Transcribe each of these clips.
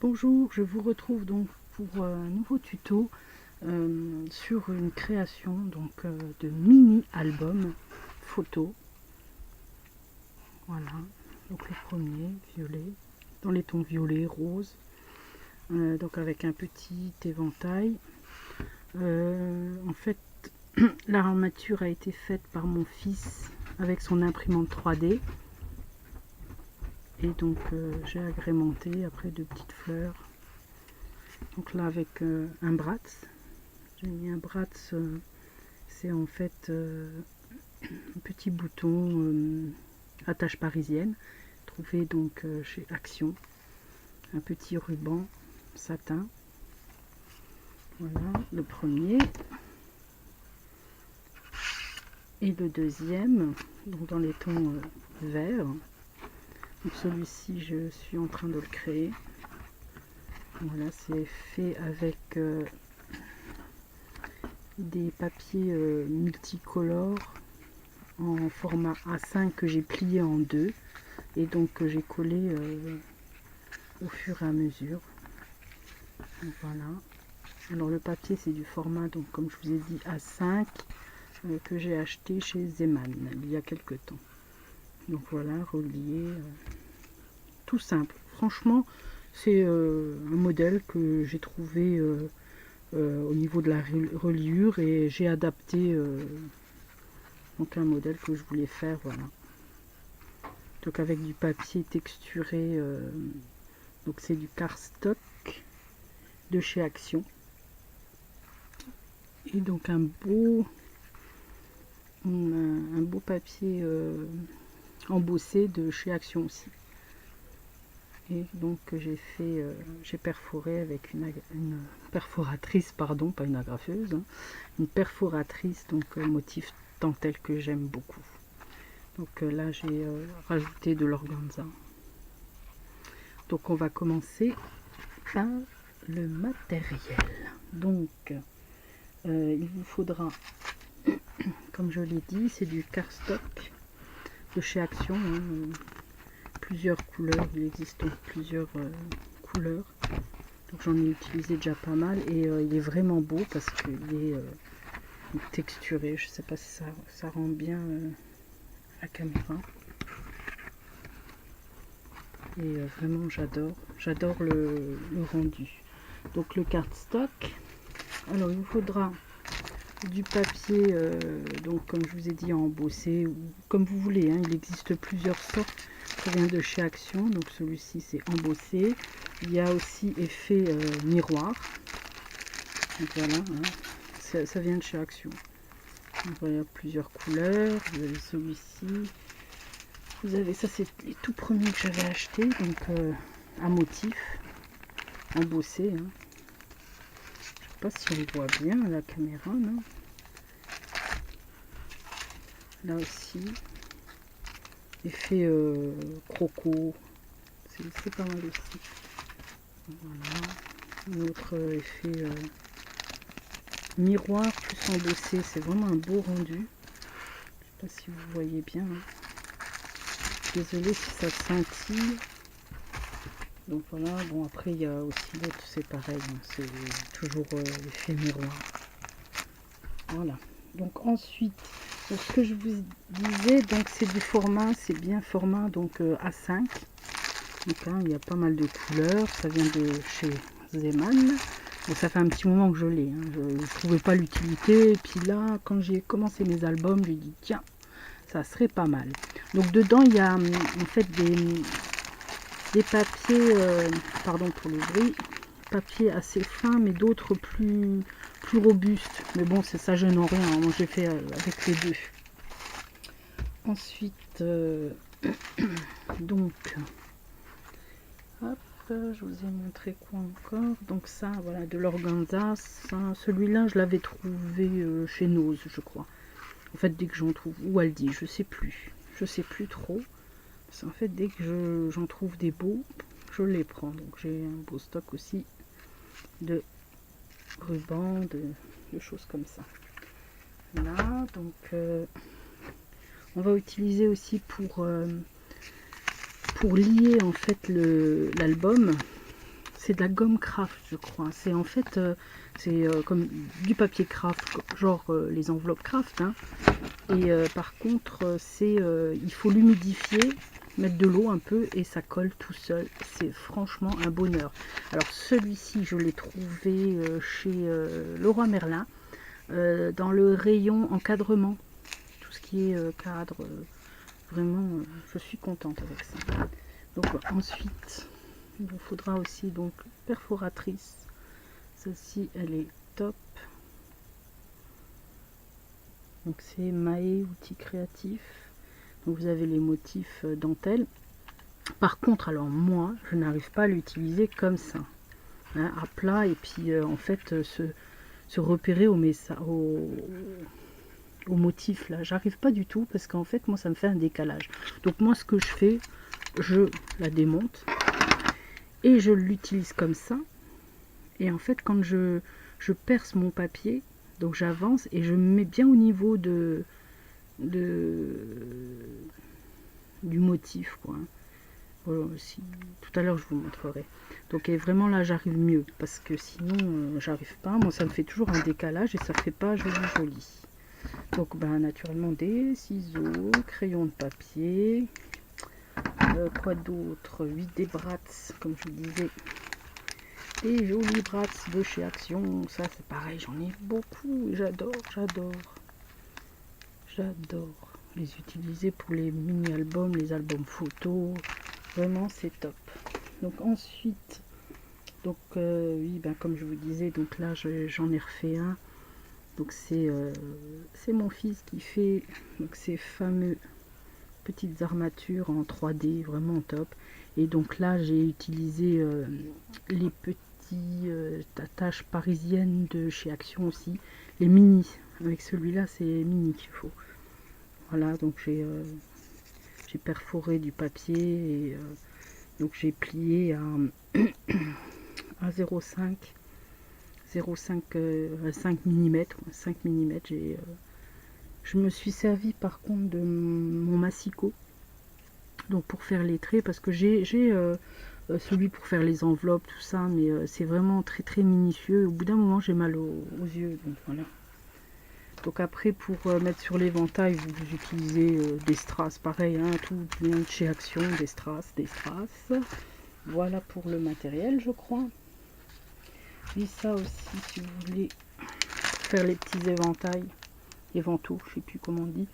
Bonjour, je vous retrouve donc pour un nouveau tuto sur une création de mini album photo. Voilà, donc le premier violet, dans les tons violet, rose, donc avec un petit éventail. En fait, l'armature a été faite par mon fils avec son imprimante 3D. Et donc j'ai agrémenté après de petites fleurs. Donc là avec un Bratz, j'ai mis un Bratz, c'est en fait un petit bouton attache parisienne, trouvé donc chez Action, un petit ruban satin. Voilà le premier. Et le deuxième, donc dans les tons verts. Donc celui-ci, je suis en train de le créer. Voilà, c'est fait avec des papiers multicolores en format A5 que j'ai plié en deux et donc que j'ai collé au fur et à mesure. Donc, voilà. Alors le papier c'est du format, donc comme je vous ai dit, A5 que j'ai acheté chez Zeman il y a quelques temps. Donc voilà, relié, tout simple. Franchement, c'est un modèle que j'ai trouvé au niveau de la reliure et j'ai adapté donc un modèle que je voulais faire. Voilà, donc avec du papier texturé, donc c'est du cardstock de chez Action et donc un beau papier embossé de chez Action aussi. Et donc j'ai perforé avec une perforatrice, pardon, pas une agrafeuse, hein, une perforatrice, donc motif dentelle que j'aime beaucoup. Donc là j'ai rajouté de l'organza. Donc on va commencer par le matériel. Donc il vous faudra, comme je l'ai dit, c'est du cardstock de chez Action, hein, plusieurs couleurs, il existe donc plusieurs couleurs. Donc j'en ai utilisé déjà pas mal et il est vraiment beau parce qu'il est texturé. Je sais pas si ça rend bien la caméra. Et vraiment j'adore le rendu. Donc le cardstock, alors il vous faudra du papier, donc comme je vous ai dit, embossé ou comme vous voulez, hein, il existe plusieurs sortes. Ça vient de chez Action, donc celui-ci c'est embossé. Il y a aussi effet miroir. Donc voilà, hein, ça vient de chez Action. Donc il y a plusieurs couleurs. Vous avez celui-ci. Vous avez ça, c'est les tout premiers que j'avais acheté, donc à motif embossé. Hein. Je sais pas si on voit bien à la caméra, non? Là aussi, effet croco, c'est pas mal aussi. Voilà, un autre effet miroir plus embossé, c'est vraiment un beau rendu. Je sais pas si vous voyez bien. Hein. Désolée si ça scintille. Donc voilà, bon après il y a aussi l'autre, c'est pareil, hein, c'est toujours l'effet miroir. Voilà. Donc ensuite, donc, ce que je vous disais, donc c'est du format, c'est bien format donc A5. Donc là, il y a pas mal de couleurs, ça vient de chez Zeman. Donc ça fait un petit moment que je l'ai, hein. Je ne trouvais pas l'utilité. Et puis là, quand j'ai commencé mes albums, j'ai dit tiens, ça serait pas mal. Donc dedans, il y a en fait des papiers, pardon pour le bruit, papier assez fin, mais d'autres plus robustes. Mais bon, c'est ça, je n'en rien. Hein. Moi, j'ai fait avec les deux. Ensuite, donc, hop, je vous ai montré quoi encore. Donc ça, voilà, de l'organza. Celui-là, je l'avais trouvé chez Nose, je crois. En fait, dès que j'en trouve, ou Aldi, je sais plus trop. En fait, dès que j'en trouve des beaux, je les prends. Donc j'ai un beau stock aussi de rubans, de choses comme ça. Là, donc on va utiliser aussi pour lier en fait l'album. c'est de la gomme craft, je crois. C'est en fait, c'est comme du papier craft, genre les enveloppes craft. Hein. Et par contre, il faut l'humidifier, mettre de l'eau un peu et ça colle tout seul. C'est franchement un bonheur. Alors celui-ci, je l'ai trouvé chez Leroy Merlin, dans le rayon encadrement. Tout ce qui est cadre, vraiment, je suis contente avec ça. Donc ensuite, il vous faudra aussi donc perforatrice. Celle-ci, elle est top. Donc c'est Mahé outil créatif. Donc vous avez les motifs dentelle. Par contre, alors moi, je n'arrive pas à l'utiliser comme ça, hein, à plat, et puis en fait se repérer au motif là. J'arrive pas du tout parce qu'en fait moi ça me fait un décalage. Donc moi ce que je fais, je la démonte et je l'utilise comme ça. Et en fait quand je perce mon papier, donc j'avance et je me mets bien au niveau du motif quoi. Voilà, aussi, tout à l'heure je vous montrerai. Donc et vraiment là j'arrive mieux parce que sinon j'arrive pas. Moi ça me fait toujours un décalage et ça fait pas joli joli. Donc ben, naturellement des ciseaux, crayon de papier, quoi d'autre, 8 des brats, comme je vous disais, des jolis brats de chez Action, ça c'est pareil, j'en ai beaucoup, j'adore les utiliser pour les mini-albums, les albums photos, vraiment c'est top. Donc ensuite, donc oui, ben, comme je vous disais, donc là j'en ai refait un. Donc c'est mon fils qui fait donc ces fameux petites armatures en 3D, vraiment top. Et donc là j'ai utilisé les petits attaches parisiennes de chez Action aussi, les mini. Avec celui-là c'est mini qu'il faut. Voilà, donc j'ai perforé du papier et donc j'ai plié à 0,5 5 mm, 5 mm. Je me suis servi par contre de mon massicot donc pour faire les traits parce que j'ai celui pour faire les enveloppes, tout ça, mais c'est vraiment très très minutieux. Au bout d'un moment j'ai mal aux yeux, donc voilà. Donc après pour mettre sur l'éventail vous utilisez des strass, pareil, hein, tout vient de chez Action, des strass. Voilà pour le matériel je crois. Puis ça aussi si vous voulez faire les petits éventails, je sais plus comment on dit.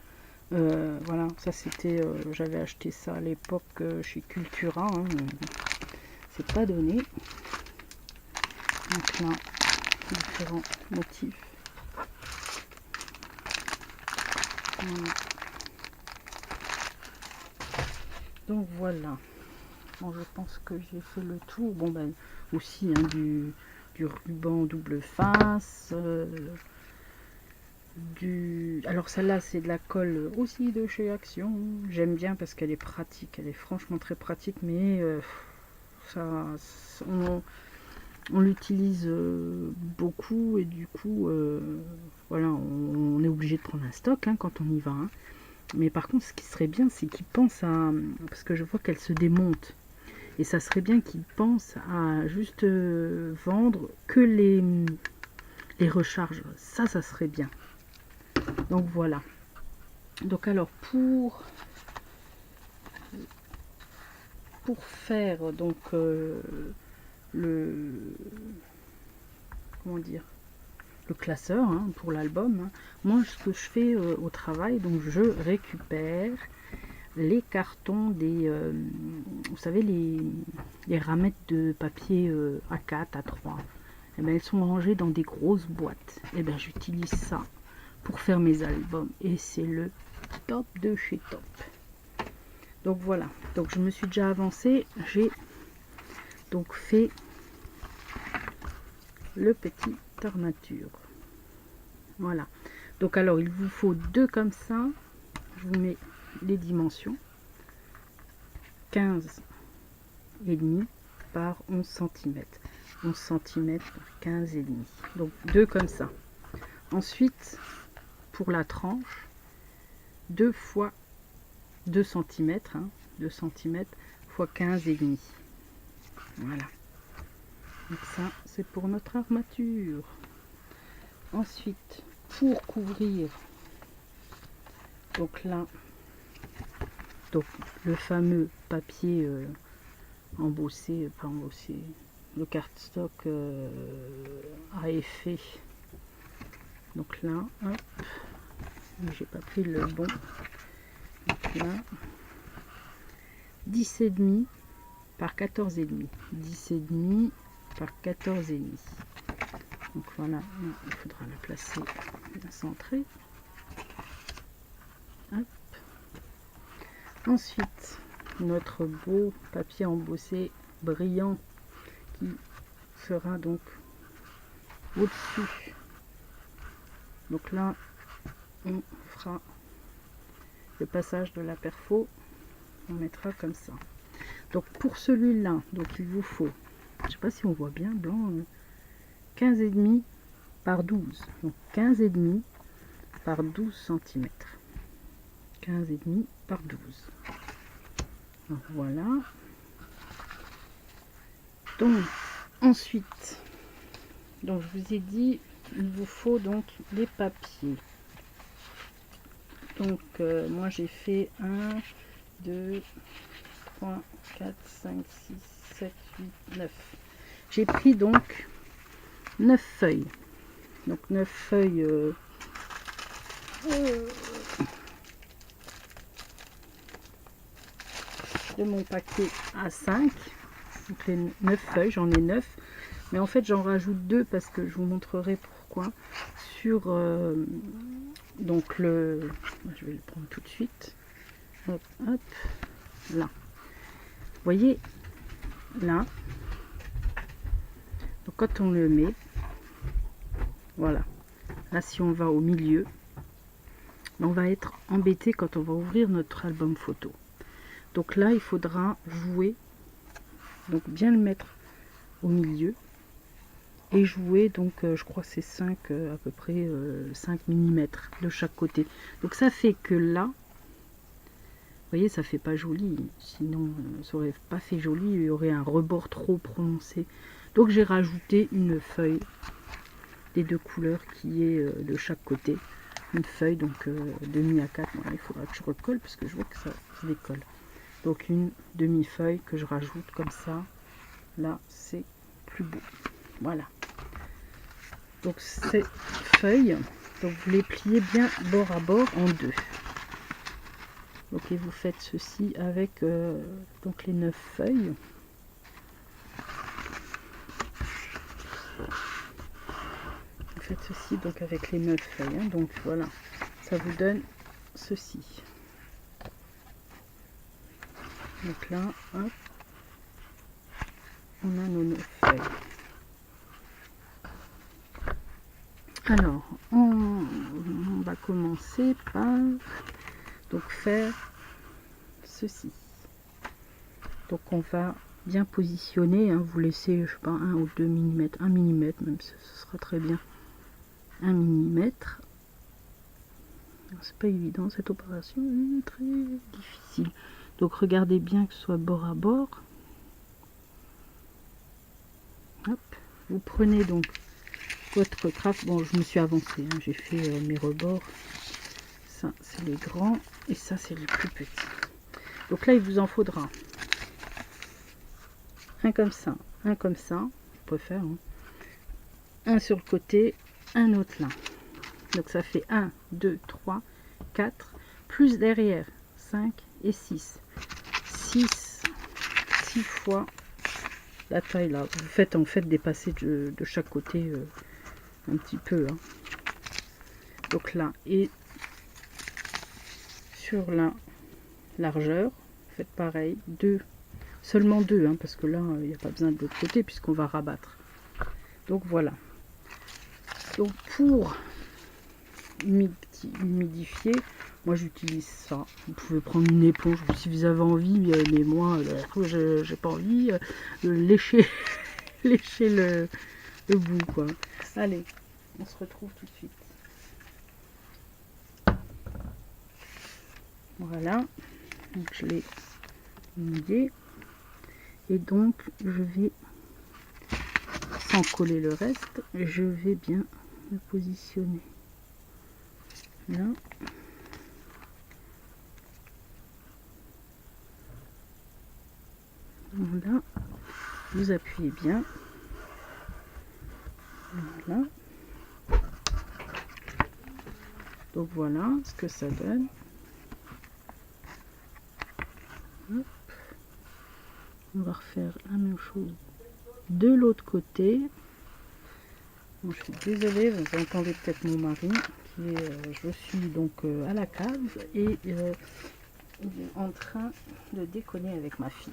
Voilà, ça c'était, j'avais acheté ça à l'époque chez Cultura, hein, c'est pas donné. Donc là, différents motifs. Voilà. Donc voilà. Bon, je pense que j'ai fait le tour. Bon ben aussi hein, du ruban double face. Alors celle-là c'est de la colle aussi de chez Action. J'aime bien parce qu'elle est pratique. Elle est franchement très pratique, mais on l'utilise beaucoup et du coup voilà, on est obligé de prendre un stock hein, quand on y va. Hein. Mais par contre, ce qui serait bien, c'est qu'ils pensent à... Parce que je vois qu'elle se démonte. Et ça serait bien qu'ils pensent à juste vendre que les recharges. Ça serait bien. Donc voilà. Donc alors pour faire donc comment dire, le classeur hein, pour l'album, hein. Moi ce que je fais au travail, donc je récupère les cartons des vous savez les ramettes de papier A4, A3, et bien, elles sont rangées dans des grosses boîtes. Et bien j'utilise ça pour faire mes albums et c'est le top de chez top. Donc voilà, donc je me suis déjà avancée, j'ai donc fait le petit armature. Voilà, donc alors il vous faut deux comme ça. Je vous mets les dimensions, 15 et demi par 11 cm, 11 cm par 15 et demi, donc deux comme ça. Ensuite pour la tranche, 2 fois 2 cm, hein, 2 cm fois 15 et demi. Voilà. Donc ça, c'est pour notre armature. Ensuite, pour couvrir, donc là, donc le fameux papier embossé, pas embossé, le cardstock à effet. Donc là, hop, j'ai pas pris le bon. Donc là, 10,5 par 14,5. 10,5 par 14,5. Donc voilà, il faudra le placer bien centré. Hop. Ensuite, notre beau papier embossé brillant qui sera donc au-dessus. Donc là, on fera le passage de la perfo, on mettra comme ça. Donc pour celui-là, donc il vous faut, je sais pas si on voit bien blanc, 15,5 par 12. Donc 15,5 par 12 cm. 15,5 par 12. Donc voilà. Donc ensuite, donc je vous ai dit, il vous faut donc les papiers. Donc moi j'ai fait 1, 2, 3, 4, 5, 6, 7, 8, 9. J'ai pris donc 9 feuilles. Donc 9 feuilles de mon paquet A5. Donc les 9 feuilles, j'en ai 9. Mais en fait j'en rajoute 2 parce que je vous montrerai pourquoi. Sur donc le... Je vais le prendre tout de suite. Hop, hop, là. Vous voyez, là. Donc quand on le met, voilà. Là si on va au milieu, on va être embêté quand on va ouvrir notre album photo. Donc là il faudra jouer, donc bien le mettre au milieu et jouer, donc je crois que c'est 5 à peu près 5 mm de chaque côté. Donc ça fait que là, vous voyez, ça fait pas joli, sinon ça aurait pas fait joli, il y aurait un rebord trop prononcé. Donc j'ai rajouté une feuille des deux couleurs qui est de chaque côté, une feuille donc demi à 4. Voilà, il faudra que je recolle parce que je vois que ça se décolle. Donc une demi-feuille que je rajoute comme ça, là c'est plus beau. Voilà. Donc ces feuilles, donc vous les pliez bien bord à bord en deux. Ok, vous faites ceci avec donc les 9 feuilles. Vous faites ceci donc avec les 9 feuilles. Hein, donc voilà, ça vous donne ceci. Donc là, hop, on a nos 9 feuilles. Alors, on va commencer par donc faire ceci. Donc on va bien positionner, hein, vous laissez, je sais pas, 1 ou 2 mm, 1 mm même, ce sera très bien. 1 mm. C'est pas évident cette opération, elle est très difficile. Donc regardez bien que ce soit bord à bord. Hop. Vous prenez donc votre craft. Bon, je me suis avancée, hein, j'ai fait mes rebords. Ça, c'est les grands et ça, c'est les plus petits. Donc là, il vous en faudra un comme ça, un comme ça. On peut faire hein. Un sur le côté, un autre là. Donc ça fait 1, 2, 3, 4, plus derrière 5 et 6. 6 fois la taille là. Vous faites en fait dépasser de chaque côté un petit peu. Hein. Donc là, et sur la largeur, faites pareil, seulement 2, hein, parce que là, il n'y a pas besoin de l'autre côté puisqu'on va rabattre. Donc voilà. Donc pour humidifier, moi j'utilise ça. Vous pouvez prendre une éponge si vous avez envie, mais moi j'ai pas envie de lécher lécher le bout quoi. Allez, on se retrouve tout de suite. Voilà, donc je l'ai humidé et donc je vais sans coller le reste, je vais bien le positionner là. Voilà, vous appuyez bien. Voilà. Donc voilà ce que ça donne. Hop. On va refaire la même chose de l'autre côté. Bon, je suis désolée, vous entendez peut-être mon mari qui est, je suis donc à la cave et il est en train de déconner avec ma fille.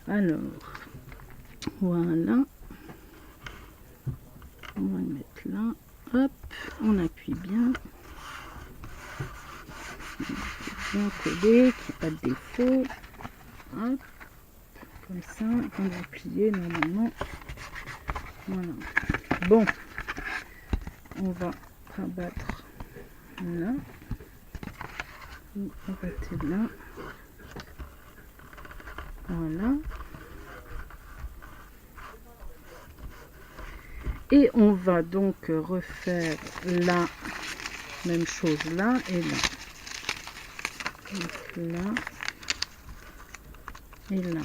Alors, voilà. On va le mettre là. Hop, on appuie bien. Bien collé, qu'il n'y ait pas de défaut. Hop, comme ça, quand vous pliez normalement. Voilà. Bon, on va rabattre là. Vous rabattez là. Voilà. Et on va donc refaire la même chose là et là. Donc là et là.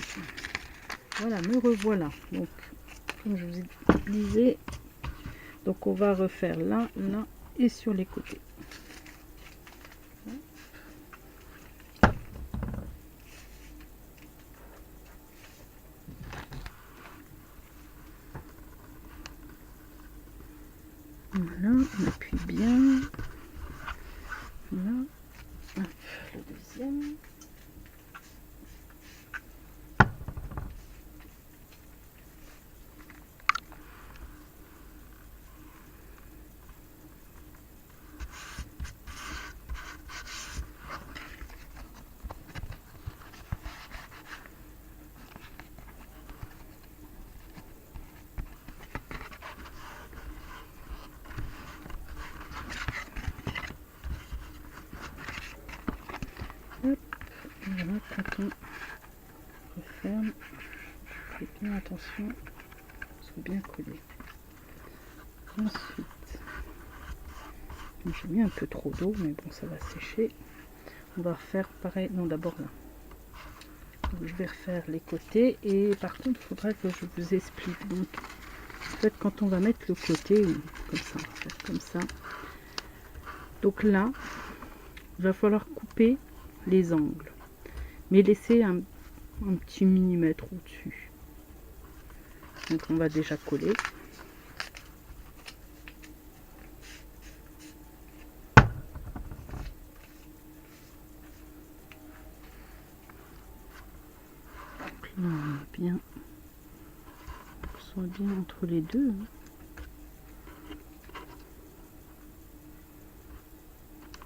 Voilà, me revoilà. Donc, comme je vous disais, donc on va refaire là, là et sur les côtés. Voilà, on appuie bien. Là, hop, le deuxième. Hop, voilà, quand on referme, faites bien attention, soit bien collé. Ensuite, j'ai mis un peu trop d'eau, mais bon, ça va sécher. On va refaire pareil, non d'abord là. Donc, je vais refaire les côtés et par contre, il faudra que je vous explique. Donc, en fait, quand on va mettre le côté, comme ça, on va faire comme ça. Donc là, il va falloir couper les angles, mais laisser un petit millimètre au-dessus. Donc on va déjà coller. Donc là on est bien, on soit bien entre les deux.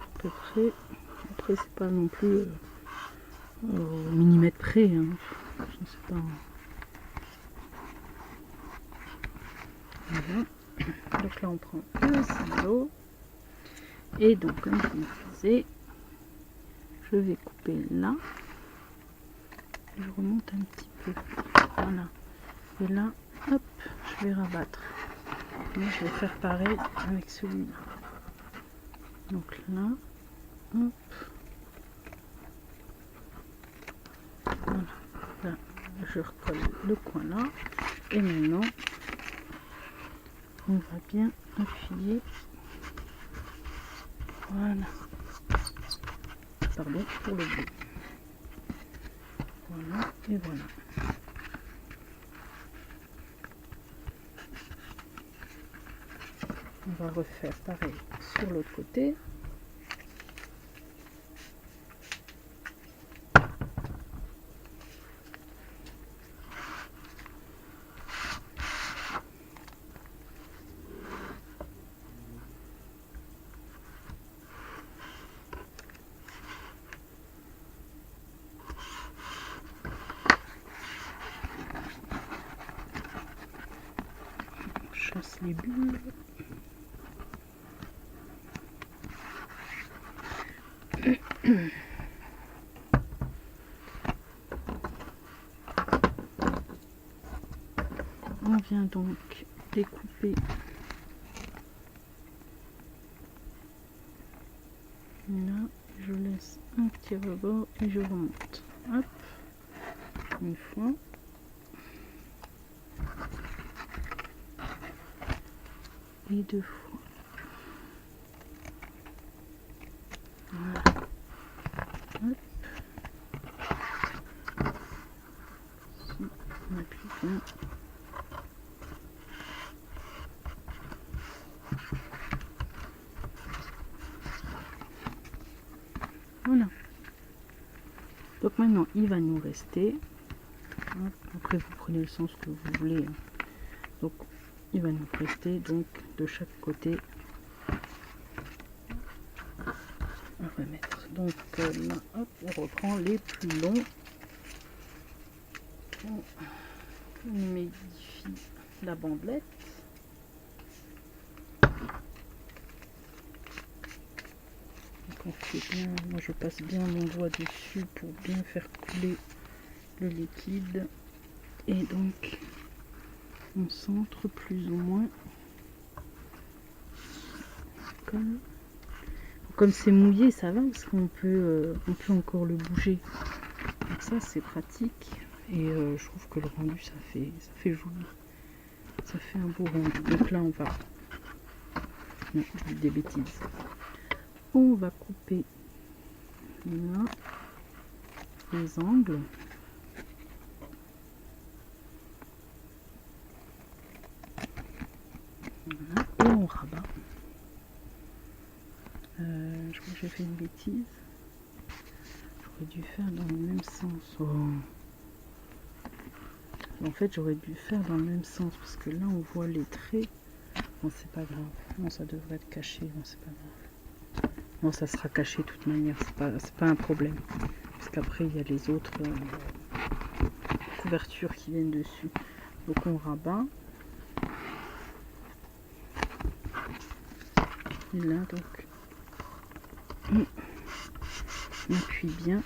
À peu près. Après c'est pas non plus au millimètre près. Hein. Je sais pas. Voilà. Donc là on prend le ciseau. Et donc comme je vous disais, je vais couper là. Je remonte un petit peu. Voilà. Et là, hop, je vais rabattre. Et je vais faire pareil avec celui-là. Donc là, hop. Voilà. Là, je recolle le coin là. Et maintenant, on va bien appuyer. Voilà. Pardon pour le bruit. Voilà, et voilà. On va refaire pareil sur l'autre côté. On chasse les bulles. vient donc découper là, je laisse un petit rebord et je remonte. Hop, une fois. Et deux fois. Voilà. Hop. Si on appuie bien. Voilà. Donc maintenant, il va nous rester. Hop. Après, vous prenez le sens que vous voulez. Donc, il va nous rester donc de chaque côté. On va mettre donc là, hop, on reprend les plus longs. On humidifie la bandelette. Donc on fait bien, moi je passe bien mon doigt dessus pour bien faire couler le liquide. Et donc on centre plus ou moins. Comme c'est mouillé, ça va parce qu'on peut, on peut encore le bouger. Donc ça c'est pratique et je trouve que le rendu ça fait joli. Ça fait un beau rendu. Donc là on va, non je dis des bêtises. On va couper là les angles. Voilà. Et on rabat. Je crois que j'ai fait une bêtise. J'aurais dû faire dans le même sens. Oh. En fait, j'aurais dû faire dans le même sens parce que là, on voit les traits. Bon, c'est pas grave. Non, ça devrait être caché. Non, c'est pas grave. Non, ça sera caché de toute manière. C'est pas un problème. Parce qu'après, il y a les autres couvertures qui viennent dessus. Donc, on rabat. Et là, donc, on appuie bien.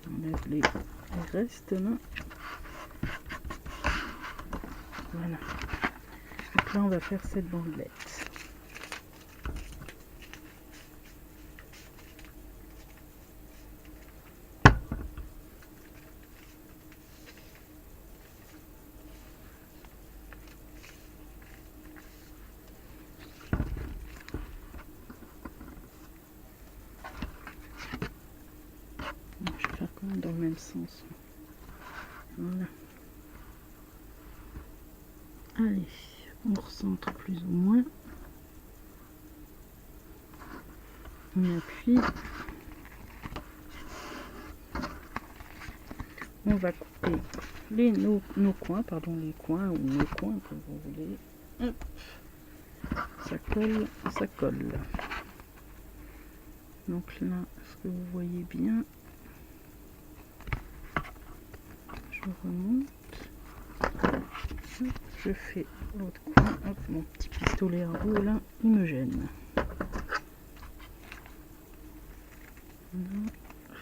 On enlève les restes là. Voilà. Donc là, on va faire cette bandelette. Je vais faire quand même dans le même sens. Voilà. Allez, on recentre plus ou moins. On appuie. On va couper nos coins, pardon, les coins ou nos coins comme vous voulez. Hop. Ça colle, ça colle. Donc là, est-ce que vous voyez bien? Je remonte. Hop, je fais l'autre coin. Hop, mon petit pistolet à roue là, il me gêne. Là,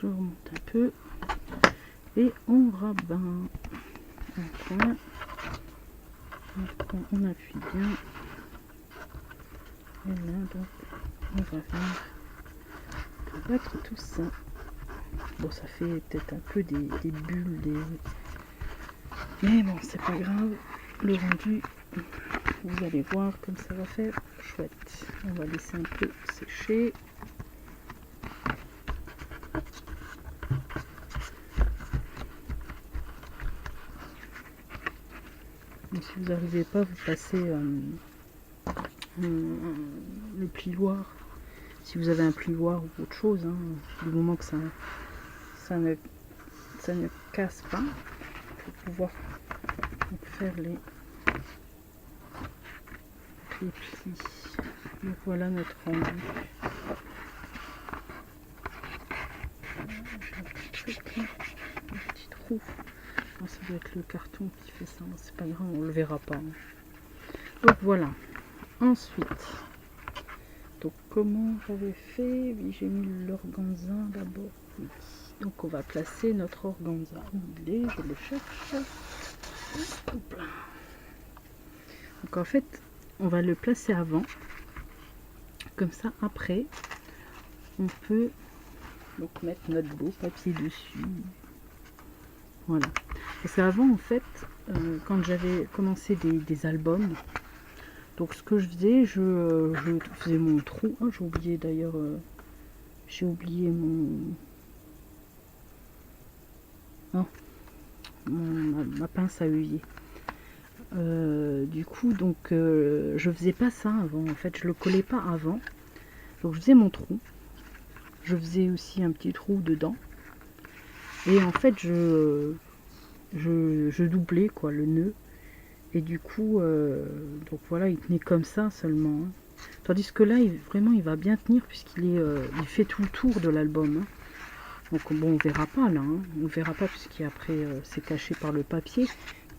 je remonte un peu. Et on rabat un coin. On appuie bien. Et là, donc, on va venir battre tout ça. Bon, ça fait peut-être un peu des bulles, mais bon, c'est pas grave. Le rendu, vous allez voir comme ça va faire chouette. On va laisser un peu sécher. Et si vous n'arrivez pas, vous passez le plioir. Si vous avez un plioir ou autre chose, hein, du moment que ça ne casse pas, pour pouvoir donc faire les plis. Donc voilà notre rendu. J'ai un petit trou. Oh, ça doit être le carton qui fait ça, c'est pas grave, on le verra pas. Donc voilà. Ensuite, Donc comment j'avais fait? Oui, j'ai mis l'organza d'abord. Oui. Donc on va placer notre organza. Il est, je le cherche. Hop là. Donc en fait, on va le placer avant. Comme ça, après, on peut donc mettre notre beau papier dessus. Voilà. Parce qu'avant, en fait, quand j'avais commencé des albums, donc ce que je faisais, je faisais mon trou. Oh, j'ai oublié d'ailleurs, j'ai oublié ma pince à œillet. Du coup, donc, je faisais pas ça avant. En fait, je le collais pas avant. Donc, je faisais mon trou. Je faisais aussi un petit trou dedans. Et en fait, je doublais quoi le nœud. Et du coup, donc voilà, il tenait comme ça seulement. Hein. Tandis que là, vraiment, il va bien tenir puisqu'il est, il fait tout le tour de l'album. Hein. Donc bon, on verra pas là. Hein. On verra pas puisqu'après, c'est caché par le papier.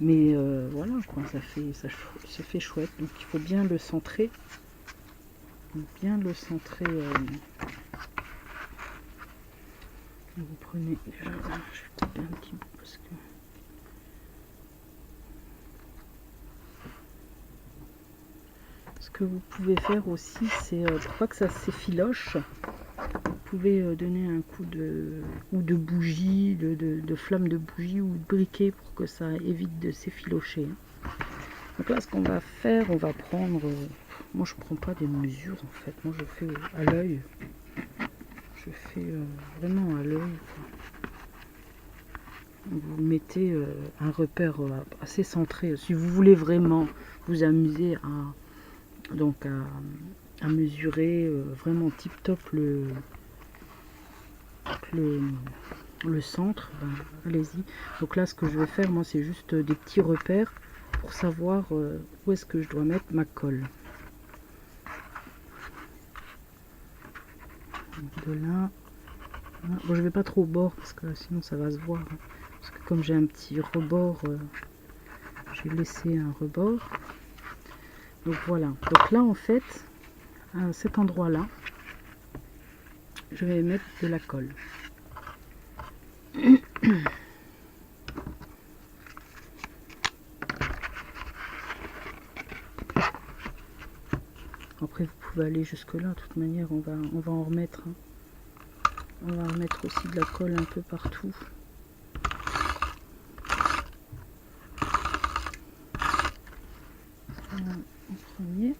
Mais voilà, quoi, ça fait chouette. Donc il faut bien le centrer. Bien le centrer. Vous prenez. Je vais couper un petit bout parce que. Ce que vous pouvez faire aussi, c'est pour pas que ça s'effiloche. Vous pouvez donner un coup de bougie, de flamme de bougie ou de briquet pour que ça évite de s'effilocher. Donc là, ce qu'on va faire, on va prendre... moi, je prends pas des mesures, en fait. Moi, je fais à l'œil. Je fais vraiment à l'œil. Vous mettez un repère assez centré. Si vous voulez vraiment vous amuser à mesurer vraiment tip top le centre, ben, allez-y. Donc là, ce que je vais faire, moi, c'est juste des petits repères pour savoir où est-ce que je dois mettre ma colle. Donc de là, bon, je vais pas trop au bord parce que sinon ça va se voir. Hein. Parce que comme j'ai un petit rebord, j'ai laissé un rebord. Donc voilà. Donc là, en fait, à cet endroit-là, je vais mettre de la colle. Après, vous pouvez aller jusque là. De toute manière, on va en remettre. Hein. On va remettre aussi de la colle un peu partout. Voilà, en premier.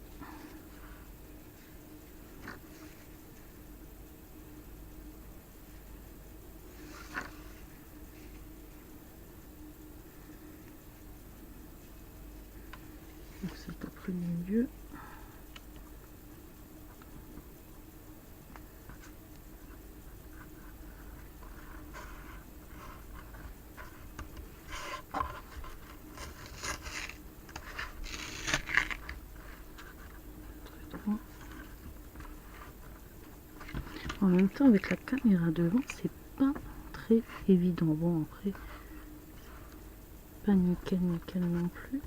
Donc c'est à peu près le milieu. En même temps, avec la caméra devant, c'est pas très évident. Bon, après, pas nickel non plus.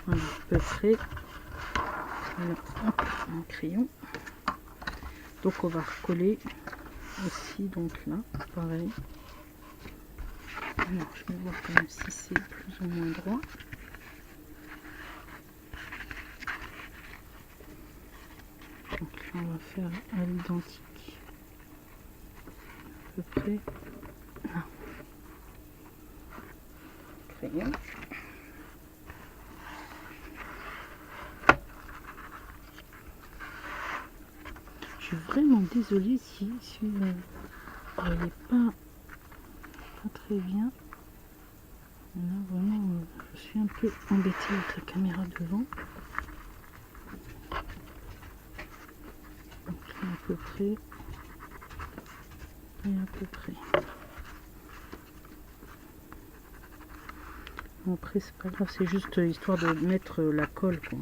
Voilà, à peu près. Voilà, hop, un crayon. Donc, on va recoller aussi, donc là, pareil. Alors, je vais voir quand même si c'est plus ou moins droit. Donc là, on va faire à l'identique. À peu près. Là. Crayon. Je suis vraiment désolée si vous voyez pas très bien. Là, vraiment, je suis un peu embêtée avec la caméra devant. Donc là, à peu près. Et à peu près. Bon, après, c'est pas grave, c'est juste histoire de mettre la colle, quoi.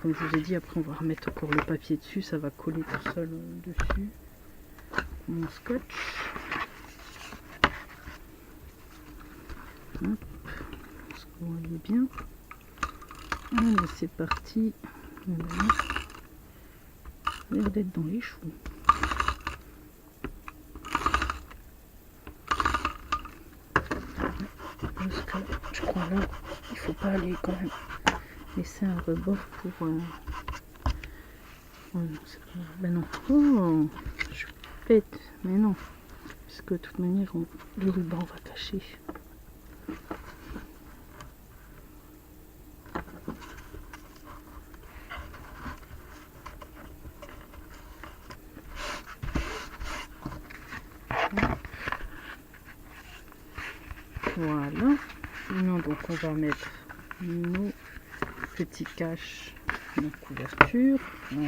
Comme je vous ai dit, après on va remettre encore le papier dessus, ça va coller tout seul dessus. Mon scotch. Hop, est-ce que vous voyez bien? Allez, c'est parti. Voilà. L'air d'être dans les choux. Jusque là, je crois là, il faut pas aller quand même laisser un rebord pour... Oh non, c'est pas... Ben non. Oh, je suis bête. Mais non. Parce que de toute manière, le ruban va cacher. Voilà. Maintenant, donc on va mettre nos petits caches, nos couvertures en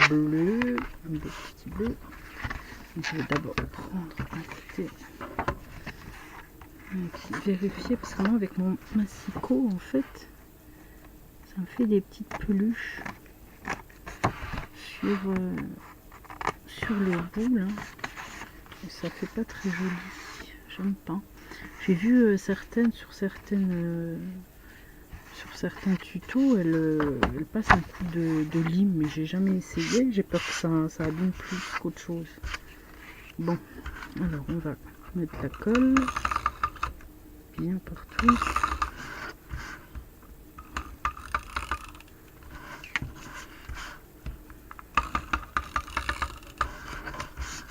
bleu, un beau petit bleu. Donc, je vais d'abord prendre un côté, vérifier parce que moi avec mon massicot en fait, ça me fait des petites peluches sur les bouts là, et ça fait pas très joli. J'aime pas. J'ai vu certains tutos, elles passent un coup de lime, mais j'ai jamais essayé. J'ai peur que ça abîme plus qu'autre chose. Bon, alors on va mettre la colle bien partout.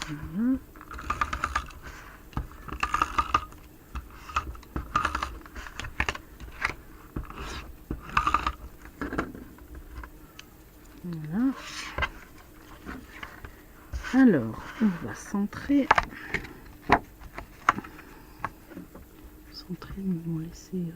Voilà. Voilà. Alors, on va centrer. Ils vont laisser...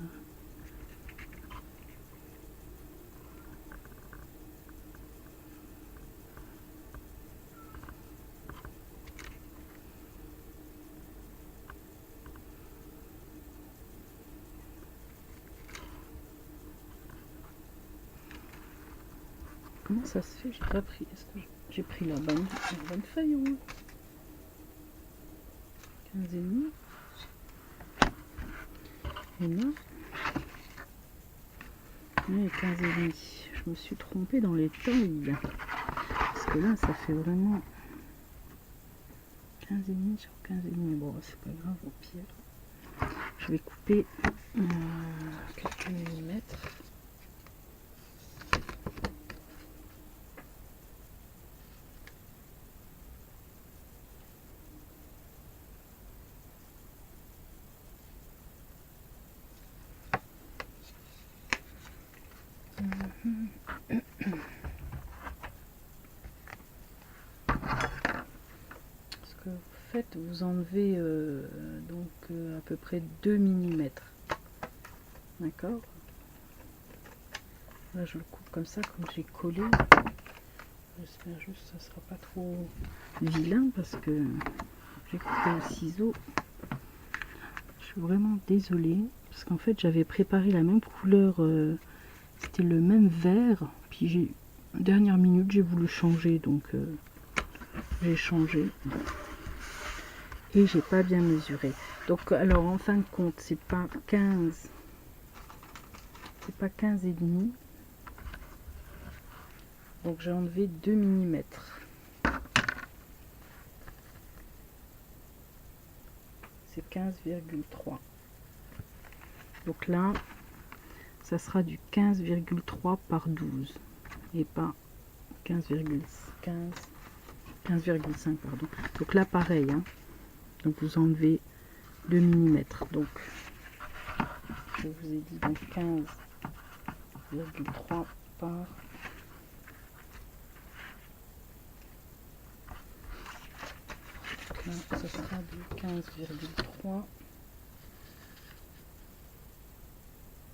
Comment ça se fait? J'ai pas pris. Est-ce que j'ai pris la bonne feuille ou 15 et demi? Et là, oui, 15 et demi. Je me suis trompée dans les tailles. Parce que là, ça fait vraiment 15 et demi sur 15 et demi. Bon, c'est pas grave, au pire. Je vais couper quelques millimètres. Vous enlevez à peu près 2 mm. D'accord? Là, je le coupe comme ça, comme j'ai collé. J'espère juste que ça sera pas trop vilain parce que j'ai coupé au ciseau. Je suis vraiment désolée parce qu'en fait, j'avais préparé la même couleur. C'était le même vert. Puis dernière minute, j'ai voulu changer, donc j'ai changé. Et j'ai pas bien mesuré. Donc alors en fin de compte, c'est pas 15. C'est pas 15 et demi. Donc j'ai enlevé 2 mm. C'est 15,3. Donc là, ça sera du 15,3 par 12 et pas 15,5 pardon. Donc là pareil, hein. Donc vous enlevez 2 mm. Donc je vous ai dit donc 15,3 par là, ce sera du 15,3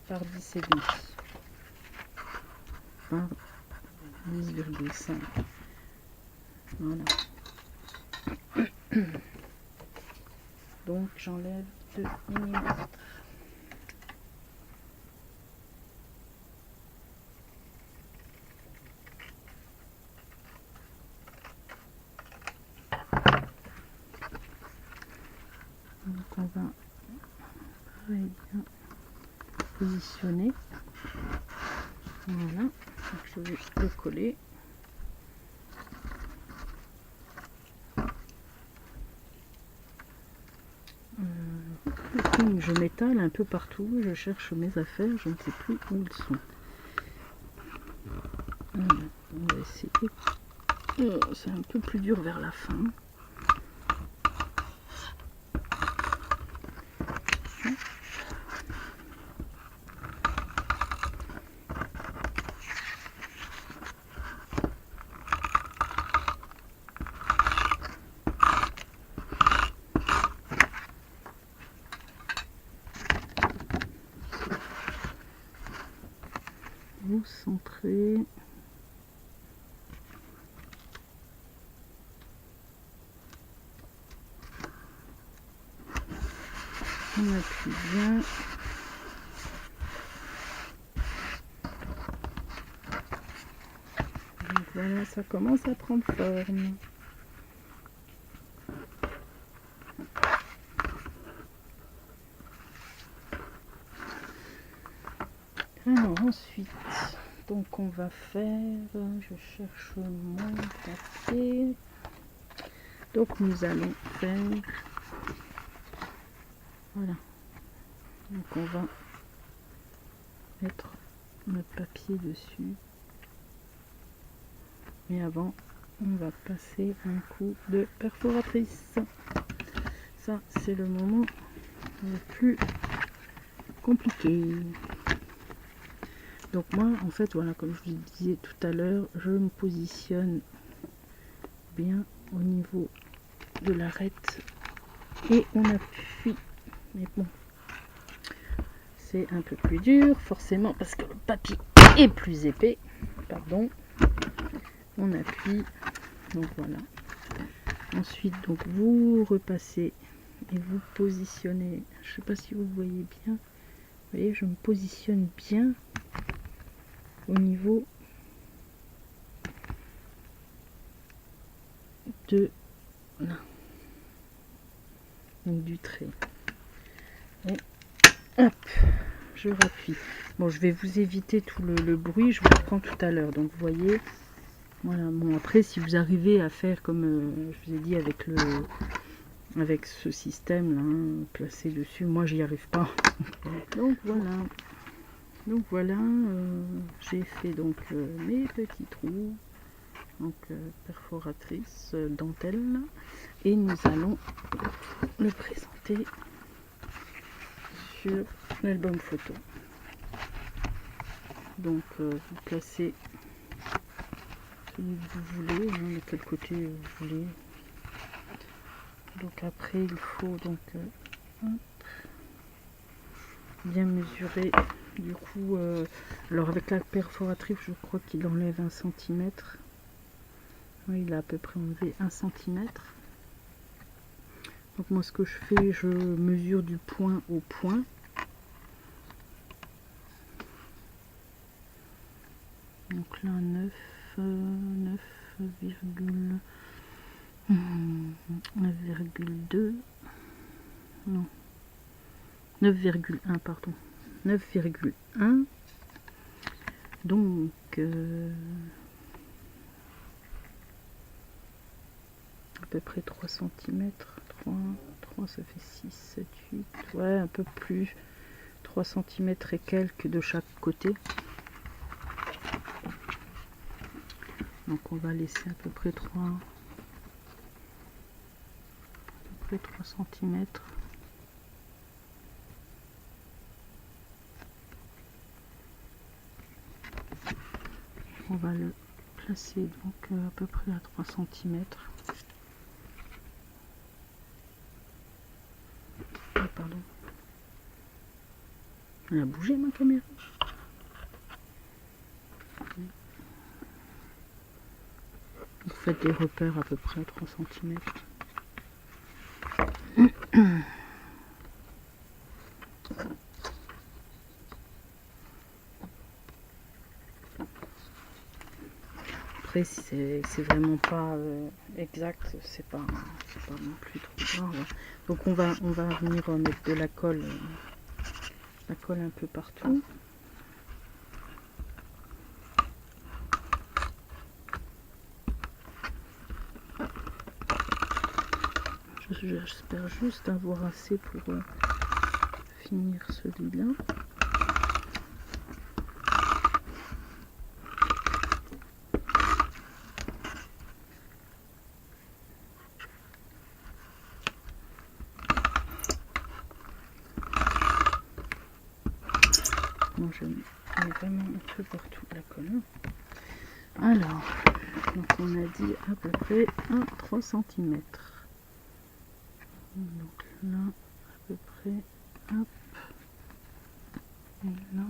par 10 et demi par 10,5. Voilà. Donc j'enlève 2 mm. Donc on va pareil bien positionner. Voilà, donc je vais le coller. Je m'étale un peu partout, je cherche mes affaires, je ne sais plus où ils sont. Voilà, on va essayer. C'est un peu plus dur vers la fin. Vous centrez. On appuie bien. Donc voilà, ça commence à prendre forme. Alors ensuite, donc on va faire, je cherche mon papier. Donc nous allons faire, voilà. Donc on va mettre notre papier dessus. Mais avant, on va passer un coup de perforatrice. Ça, c'est le moment le plus compliqué. Donc moi, en fait, voilà, comme je vous disais tout à l'heure, je me positionne bien au niveau de l'arête et on appuie. Mais bon, c'est un peu plus dur, forcément, parce que le papier est plus épais. Pardon. On appuie. Donc voilà. Ensuite, donc vous repassez et vous positionnez. Je sais pas si vous voyez bien. Vous voyez, je me positionne bien au niveau de là. Donc du trait. Et hop, je rappuie. Bon, je vais vous éviter tout le bruit, je vous reprends tout à l'heure. Donc vous voyez, voilà. Bon, après, si vous arrivez à faire comme je vous ai dit avec ce système là, hein, placé dessus, moi j'y arrive pas. Donc voilà. Donc voilà, j'ai fait donc mes petits trous, donc perforatrice, dentelle, et nous allons le présenter sur l'album photo. Donc vous placez celui que vous voulez, hein, de quel côté vous voulez. Donc après il faut donc bien mesurer. Du coup, alors avec la perforatrice, je crois qu'il enlève 1 cm. Oui, il a à peu près enlevé 1 cm. Donc moi ce que je fais, je mesure du point au point. Donc là 9,2, non, 9,1 pardon, 9,1. Donc à peu près 3 cm, 3 ça fait 6, 7, 8, ouais, un peu plus, 3 cm et quelques de chaque côté. Donc on va laisser à peu près 3 cm. On va le placer donc à peu près à 3 cm. Oh, pardon. Elle a bougé ma caméra. Vous faites des repères à peu près à 3 cm. Après, si c'est vraiment pas exact, c'est pas non plus trop grave. Donc on va venir mettre de la colle un peu partout. j'espère juste avoir assez pour finir celui-là. Moi je mets vraiment un peu partout la colle. Alors, donc on a dit à peu près 3 cm. Donc là, à peu près, hop, et là.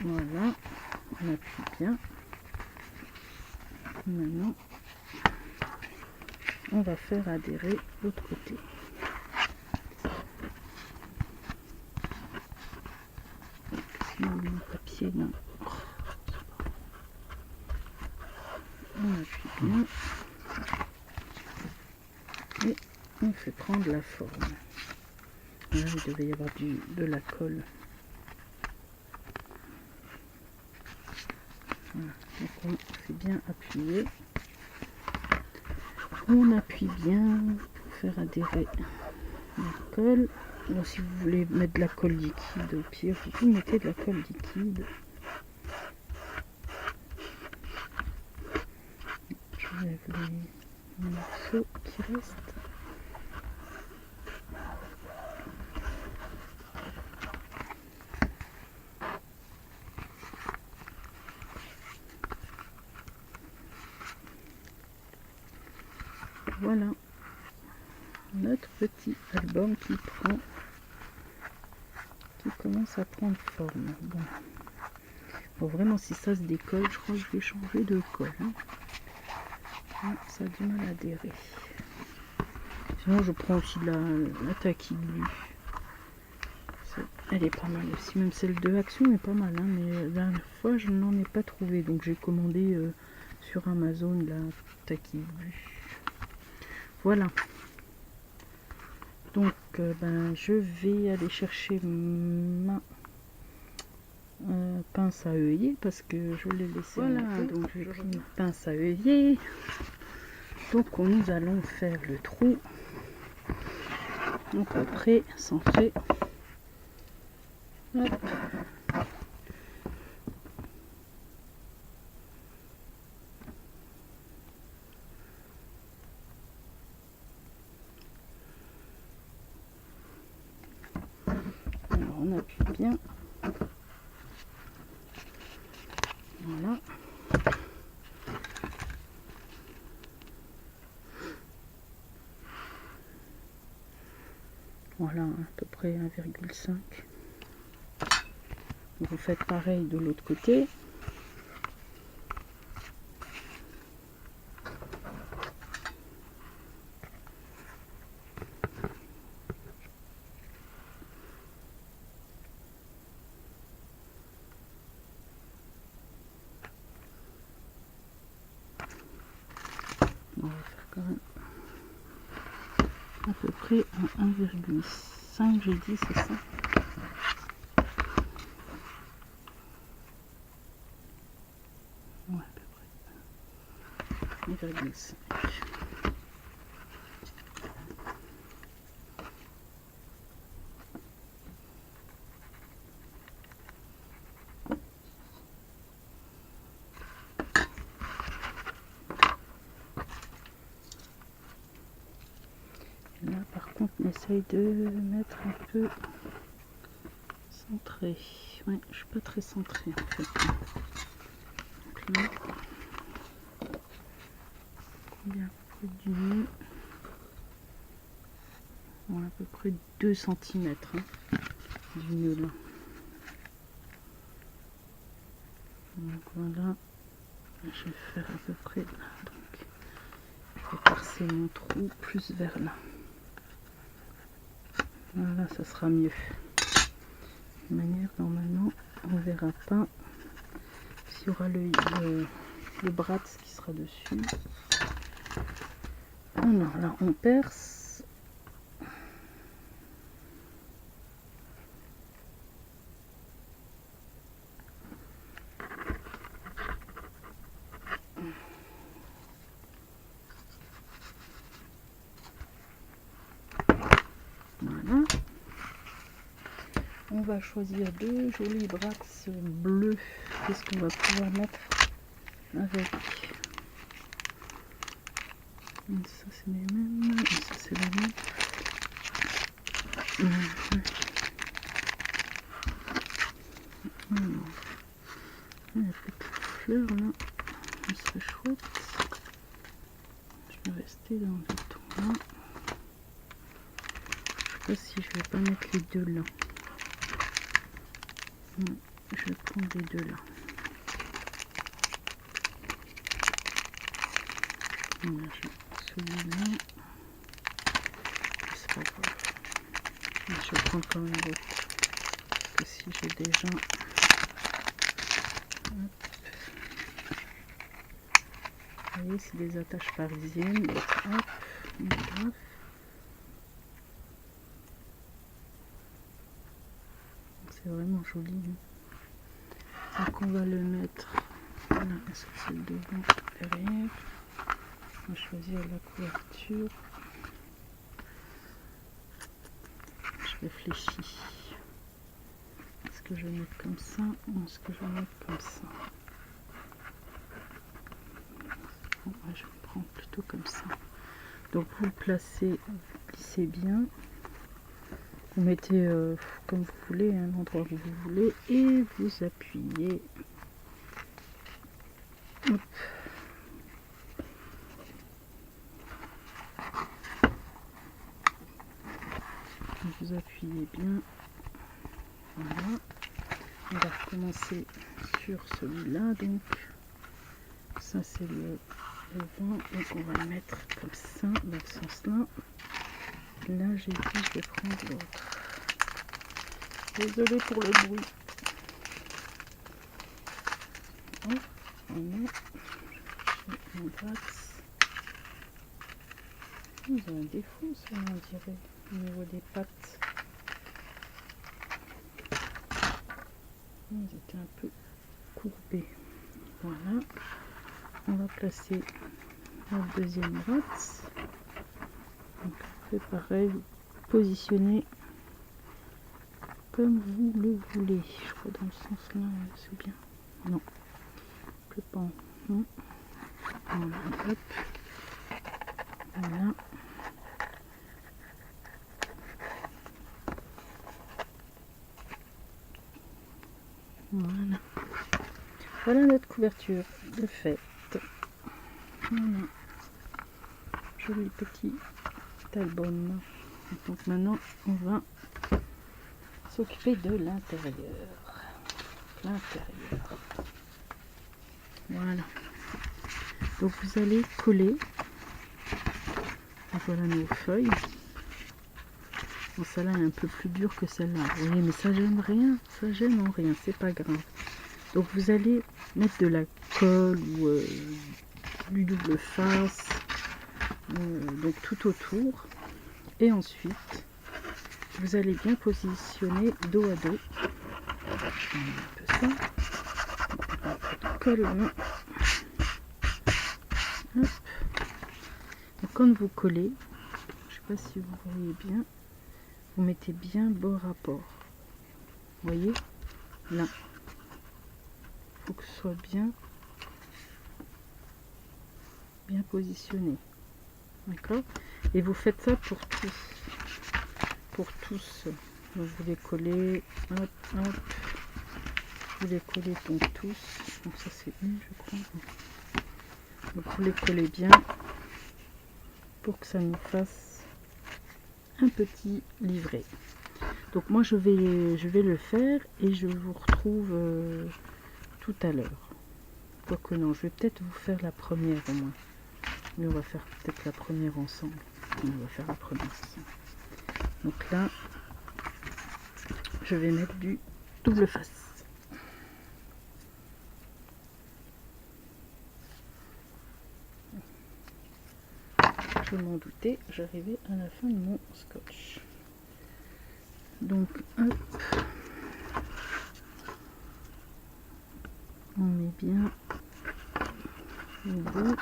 Voilà, on appuie bien. Maintenant, on va faire adhérer l'autre côté. Sinon, mon papier, non. On appuie bien. Et on fait prendre la forme. Là, il devait y avoir de la colle. Voilà. Donc on fait bien appuyer. On appuie bien pour faire adhérer la colle. Alors, si vous voulez mettre de la colle liquide, au pire, vous mettez de la colle liquide. J'enlève les morceaux qui restent. Voilà notre petit album qui commence à prendre forme. Bon, vraiment, si ça se décolle, je crois que je vais changer de colle. Ah, ça a du mal à adhérer. Sinon, je prends aussi de la Tacky Glue. Elle est pas mal aussi. Même celle de Action est pas mal. Hein, mais la dernière fois, je n'en ai pas trouvé. Donc, j'ai commandé sur Amazon la Tacky Glue. Voilà. Donc, je vais aller chercher ma pince à œillet parce que je l'ai laissé. Voilà, donc j'ai pris une pince à œillet. Donc, nous allons faire le trou. Donc, après, centrer. Hop. Alors, on appuie bien. Voilà. Voilà, à peu près 1,5. Vous faites pareil de l'autre côté. On va faire quand même à peu près un 1,5, j'ai dit, c'est ça. Ouais, à peu près 1,5. Là, par contre, on essaye de mettre un peu centré. Ouais, je suis pas très centré en fait. Donc là, combien à peu près du nœud? Bon, à peu près 2 cm du nœud là. Donc voilà, je vais faire à peu près là. Donc, je vais percer mon trou plus vers là. Voilà, ça sera mieux. De manière, normalement, on verra pas s'il y aura le bras qui sera dessus. Alors là, on perce. on va choisir deux jolis brax bleus. Qu'est-ce qu'on va pouvoir mettre avec? Ça c'est les mêmes, ça c'est les mêmes. La petite fleur là, ça serait chouette. Je vais rester dans le ton là. Je sais pas si je vais pas mettre les deux là. Non, je vais prendre les deux là. Voilà, celui-là. C'est pas grave. Je vais prendre quand même l'autre. Parce que si j'ai déjà. Vous voyez, c'est des attaches parisiennes. Hop, hop. C'est vraiment joli. Donc on va le mettre. Voilà, est-ce que c'est le devant, derrière? On va choisir la couverture. Je réfléchis. Est-ce que je vais mettre comme ça ou est-ce que je vais mettre comme ça? Bon, je vais prendre plutôt comme ça. Donc vous le placez, vous glissez bien. Vous mettez comme vous voulez, l'endroit où vous voulez, et vous appuyez. Hop. Vous appuyez bien. Voilà. On va recommencer sur celui-là. Donc ça c'est le vent. Donc on va le mettre comme ça, dans ce sens-là. Là j'ai dit je vais prendre l'autre. Désolée pour le bruit. Oh, voilà. Mon brax. Ils ont un défaut, ça, on dirait, au niveau des pattes. Ils étaient un peu courbés. Voilà. On va placer notre deuxième brax. Donc, c'est pareil, positionner comme vous le voulez. Je crois dans le sens là, c'est bien. Non, je pense. Non. Voilà, hop. Voilà. Voilà. Voilà notre couverture de fête. Voilà. Joli petit album. Donc maintenant, on va s'occuper de l'intérieur. Voilà. Donc vous allez coller. Voilà nos feuilles. Bon, celle-là est un peu plus dure que celle-là. Vous voyez, mais ça gêne rien. Ça gêne en rien. C'est pas grave. Donc vous allez mettre de la colle ou du double face. Donc tout autour. Et ensuite, vous allez bien positionner dos à dos. Un peu ça. Un peu de colle là. Hop. Donc, quand vous collez, je sais pas si vous voyez bien, vous mettez bien bon rapport. Vous voyez là. Il faut que ce soit bien positionné. D'accord? Et vous faites ça pour tous. Pour tous. Donc vous les collez. Hop, hop. Vous les collez donc tous. Donc ça c'est une, je crois. Donc vous les collez bien pour que ça nous fasse un petit livret. Donc moi je vais le faire et je vous retrouve tout à l'heure. Quoique non, je vais peut-être vous faire la première au moins. Mais on va faire peut-être la première ensemble. On va faire la première ensemble. Donc là, je vais mettre du double face. Je m'en doutais, j'arrivais à la fin de mon scotch. Donc, hop. On met bien le bout.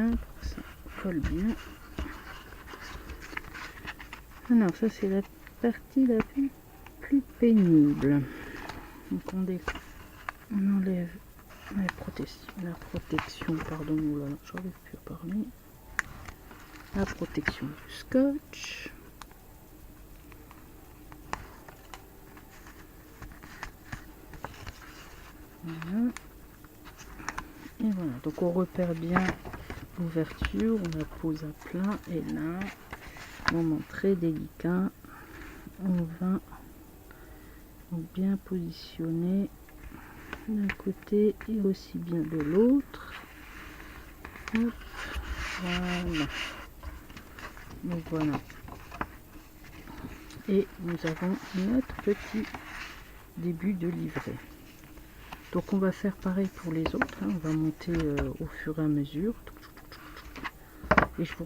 bien pour que ça colle bien. Alors ça c'est la partie la plus pénible. Donc on enlève la protection, pardon, oulala, j'arrive plus à parler. La protection du scotch. Voilà. Et voilà, donc on repère bien l'ouverture, on la pose à plat et là, moment très délicat, on va bien positionner d'un côté et aussi bien de l'autre. Voilà. Donc voilà. Et nous avons notre petit début de livret. Donc on va faire pareil pour les autres, hein. On va monter au fur et à mesure. Et je vous